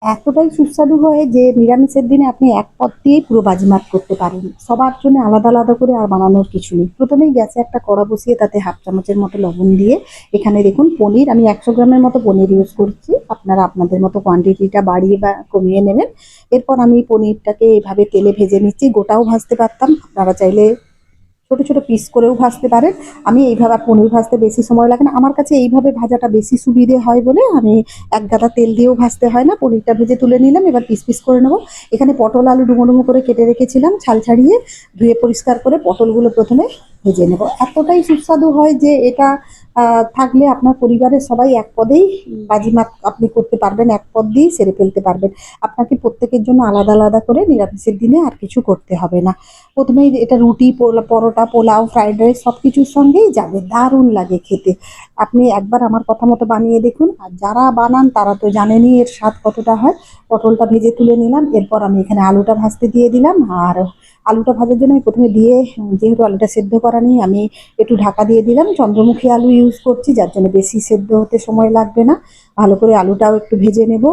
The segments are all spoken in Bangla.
এতটাই সুস্বাদু হয় যে নিরামিষের দিনে আপনি এক পদ দিয়েই পুরো বাজিমাত করতে পারেন। সবার জন্য আলাদা, আলাদা করে আর বানানোর কিছু নেই। ১ম এই গ্যাসে একটা কড়া বসিয়ে তাতে 1/2 চামচের মতো লবণ দিয়ে এখানে দেখুন পনির আমি ১০০ গ্রামের মতো পনির ইউজ করছি। আপনারা আপনাদের মতো কোয়ান্টিটিটা বাড়িয়ে বা কমিয়ে নেবেন। এরপর আমি পনিরটাকে এভাবে তেলে ভেজে নিচ্ছি। গোটাও ভাজতে পারতাম। আপনারা চাইলে ছোট, ছোট পিস করেও ভাজতে পারেন। আমি এইভাবে আর পনির ভাজতে বেশি সময় লাগে না। আমার কাছে এইভাবে ভাজাটা বেশি সুবিধে হয় বলে আমি এক গাদা তেল দিয়েও ভাজতে হয় না। পনিরটা ভেজে তুলে নিলাম। এবার পিস, পিস করে নেব। এখানে পটল, আলু ডুমো, ডুমো করে কেটে রেখেছিলাম। ছাল ছাড়িয়ে ধুয়ে পরিষ্কার করে পটলগুলো ১ম এ ভেজে নেব। এতটাই সুস্বাদু হয় যে এটা থাকলে আপনার পরিবারের সবাই এক পদেই বাজিমাত আপনি করতে পারবেন। এক পদ দিয়েই সেরে ফেলতে পারবেন। আপনাকে প্রত্যেকের জন্য আলাদা, আলাদা করে নিরামিষের দিনে আর কিছু করতে হবে না। ১ম এই এটা রুটি, পরোটা, পোলাও, ফ্রাইড রাইস সবকিছুর সঙ্গেই যাবে। দারুণ লাগে খেতে। আপনি একবার আমার কথা মতো বানিয়ে দেখুন। আর যারা বানান তারা তো জানেনই এর স্বাদ কতটা হয়। পটলটা ভেজে তুলে নিলাম। এরপর আমি এখানে আলুটা ভাজতে দিয়ে দিলাম। আর আলুটা ভাজার জন্য আমি ১ম এ দিয়ে যেহেতু আলুটা সেদ্ধ করা নেই আমি একটু ঢাকা দিয়ে দিলাম। চন্দ্রমুখী আলু ইউজ করছি যার জন্য বেশি সেদ্ধ হতে সময় লাগবে না। ভালো করে আলুটাও একটু ভেজে নেব।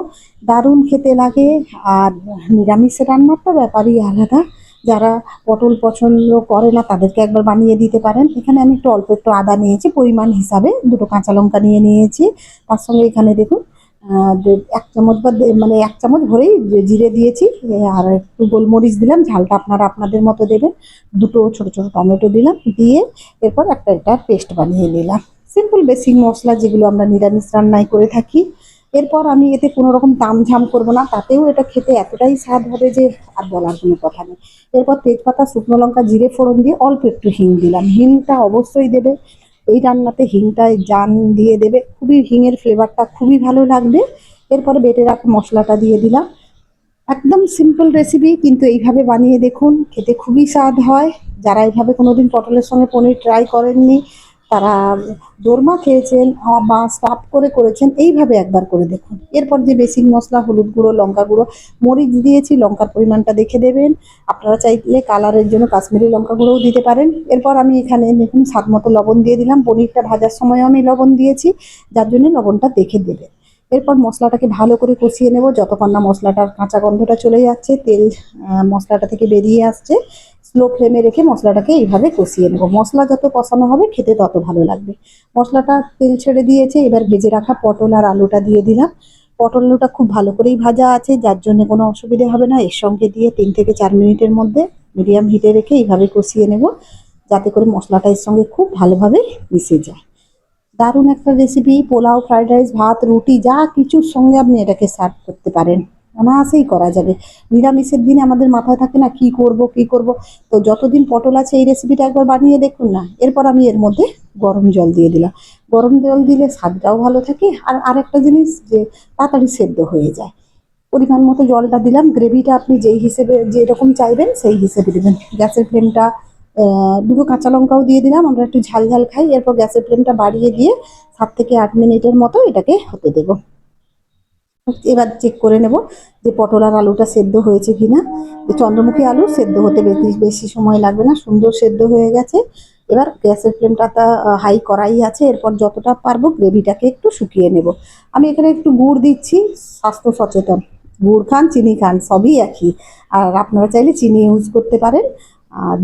দারুণ খেতে লাগে। আর নিরামিষ রান্নার তো ব্যাপারই আলাদা। যারা পটল পছন্দ করে না তাদেরকে একবার বানিয়ে দিতে পারেন। এখানে আমি একটু অল্প একটু আদা নিয়েছি পরিমাণ হিসাবে, ২ টো কাঁচা লঙ্কা নিয়ে নিয়েছি। তার সঙ্গে এখানে দেখুন ১ চামচ বা মানে ১ চামচ ভরেই জিরে দিয়েছি। আর একটু গোলমরিচ দিলাম। ঝালটা আপনারা আপনাদের মতো দেবেন। ২ টো ছোট, ছোট টমেটো দিলাম। দিয়ে এরপর একটা এটার পেস্ট বানিয়ে নিলাম। সিম্পল বেসিক মসলা যেগুলো আমরা নিরামিষ রান্নায় করে থাকি। এরপর আমি এতে কোনো রকম তামঝাম করব না। তাতেও এটা খেতে এতটাই স্বাদ হবে যে আর বলার কোনো কথা নেই। এরপর তেজপাতা, শুকনো লঙ্কা, জিরে ফোড়ন দিয়ে অল্প একটু হিং দিলাম। হিংটা অবশ্যই দেবে। এই রান্নাতে হিংটায় জান দিয়ে দেবে। খুবই হিঙের ফ্লেভারটা খুবই ভালো লাগবে। এরপরে বেটে রাখা মশলাটা দিয়ে দিলাম। একদম সিম্পল রেসিপি কিন্তু এইভাবে বানিয়ে দেখুন। খেতে খুবই স্বাদ হয়। যারা এইভাবে কোনোদিন পটলের সঙ্গে পনির ট্রাই করেননি তারা দোরমা খেয়েছেন বা স্টাফ করে করেছেন এইভাবে একবার করে দেখুন। এরপর যে বেসিক মশলা হলুদ গুঁড়ো, লঙ্কা গুঁড়ো, মরিচ দিয়েছি লঙ্কার পরিমাণটা দেখে দেবেন। আপনারা চাইলে কালারের জন্য কাশ্মীরি লঙ্কা গুঁড়োও দিতে পারেন। এরপর আমি এখানে দেখুন স্বাদ মতো লবণ দিয়ে দিলাম। পনিরটা ভাজার সময়ও আমি লবণ দিয়েছি যার জন্য লবণটা দেখে দেবেন। এরপর মশলাটাকে ভালো করে কষিয়ে নেব যতক্ষণ না মশলাটার কাঁচা গন্ধটা চলে যাচ্ছে, তেল মশলাটা থেকে বেরিয়ে আসছে। স্লো ফ্লেমে রেখে মশলাটাকে এইভাবে কষিয়ে নেব। মশলা যত কষানো হবে খেতে তত ভালো লাগবে। মশলাটা তেল ছেড়ে দিয়েছে। এবার ভেজে রাখা পটল আর আলুটা দিয়ে দিলাম। পটল আলুটা খুব ভালো করেই ভাজা আছে যার জন্য কোনো অসুবিধে হবে না। এর সঙ্গে দিয়ে ৩ থেকে ৪ মিনিটের মধ্যে মিডিয়াম হিটে রেখে এইভাবে কষিয়ে নেব যাতে করে মশলাটা এর সঙ্গে খুব ভালোভাবে মিশে যায়। দারুণ একটা রেসিপি। পোলাও, ফ্রাইড রাইস, ভাত, রুটি যা কিছুর সঙ্গে আপনি এটাকে সার্ভ করতে পারেন। অনায়াসেই করা যাবে। নিরামিষের দিনে আমাদের মাথায় থাকে না কি করব, কি করব? তো যতদিন পটল আছে এই রেসিপিটা একবার বানিয়ে দেখুন না। এরপর আমি এর মধ্যে গরম জল দিয়ে দিলাম। গরম জল দিলে স্বাদটাও ভালো থাকে। আর আরেকটা জিনিস যে তাড়াতাড়ি সেদ্ধ হয়ে যায়। পরিমাণ মতো জলটা দিলাম। গ্রেভিটা আপনি যেই হিসেবে যেরকম চাইবেন সেই হিসেবে দিবেন। গ্যাসের ফ্লেমটা ২ টো কাঁচা লঙ্কাও দিয়ে দিলাম। আমরা একটু ঝাল, ঝাল খাই। এরপর গ্যাসের ফ্লেমটা বাড়িয়ে দিয়ে ৭ থেকে ৮ মিনিটের মতো এটাকে হতে দেব। এবার চেক করে নেব যে পটল আর আলুটা সেদ্ধ হয়েছে কিনা। চন্দ্রমুখী আলু সেদ্ধ হতে বেশি সময় লাগবে না। সুন্দর সেদ্ধ হয়ে গেছে। এবার গ্যাসের ফ্লেমটা হাই করাই আছে। এরপর যতটা পারবো গ্রেভিটাকে একটু শুকিয়ে নেব। আমি এখানে একটু গুড় দিচ্ছি। স্বাস্থ্য সচেতন। গুড় খান, চিনি খান সবই একই। আর আপনারা চাইলে চিনি ইউজ করতে পারেন।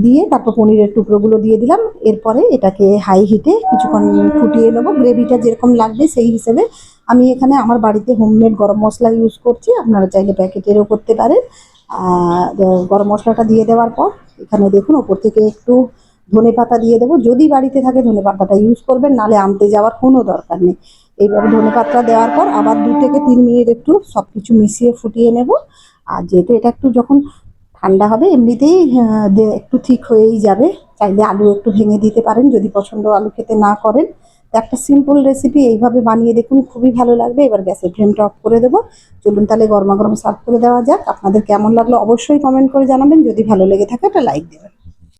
দিয়ে তারপর পনিরের টুকরোগুলো দিয়ে দিলাম। এরপরে এটাকে হাই হিটে কিছুক্ষণ ফুটিয়ে নেব। গ্রেভিটা যেরকম লাগবে সেই হিসেবে আমি এখানে আমার বাড়িতে হোমমেড গরম মশলা ইউজ করছি। আপনারা চাইলে প্যাকেটেরও করতে পারেন। গরম মশলাটা দিয়ে দেওয়ার পর এখানে দেখুন ওপর থেকে একটু ধনেপাতা দিয়ে দেবো। যদি বাড়িতে থাকে ধনেপাতাটা ইউজ করবেন, নাহলে আনতে যাওয়ার কোনো দরকার নেই। এইভাবে ধনেপাতা দেওয়ার পর আবার ২ থেকে ৩ মিনিট একটু সব কিছু মিশিয়ে ফুটিয়ে নেব। আর যেহেতু এটা একটু যখন ঠান্ডা হবে এমনিতেই একটু ঠিক হয়েই যাবে। চাইলে আলু একটু ভেঙে দিতে পারেন যদি পছন্দ আলু খেতে না করেন। একটা সিম্পল রেসিপি এইভাবে বানিয়ে দেখুন, খুবই ভালো লাগবে। এবার গ্যাসের ফ্লেমটা অফ করে দেবো। চলুন তাহলে গরমা গরম সার্ভ করে দেওয়া যাক। আপনাদের কেমন লাগলো অবশ্যই কমেন্ট করে জানাবেন। যদি ভালো লেগে থাকে একটা লাইক দেবেন।